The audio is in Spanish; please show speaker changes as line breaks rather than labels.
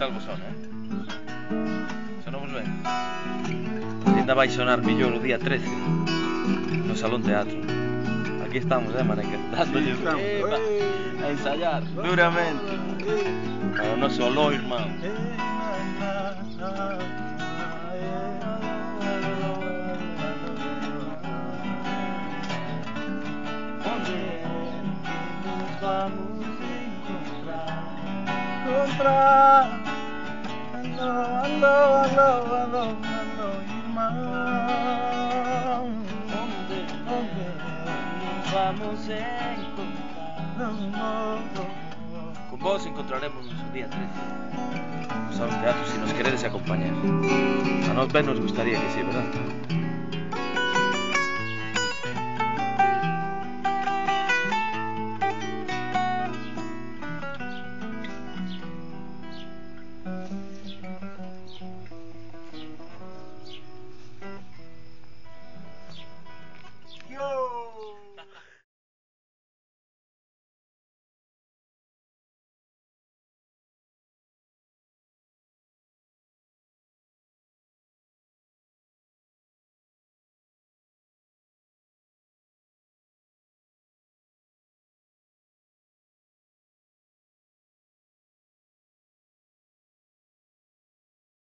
tal vos son, Sonamos ben. Ainda vai sonar millor o día 13 no Salón Teatro. Aquí estamos, maneca, dándolle a ensayar duramente para o noso olor, irmão.
Vamos encontrar. Alô, irmão. Onde nos vamos encontrar?
Con vos encontraremos o día 13 no Salón Teatro, si nos queredes acompañar. A nós ben nos gustaría que sí, verdad?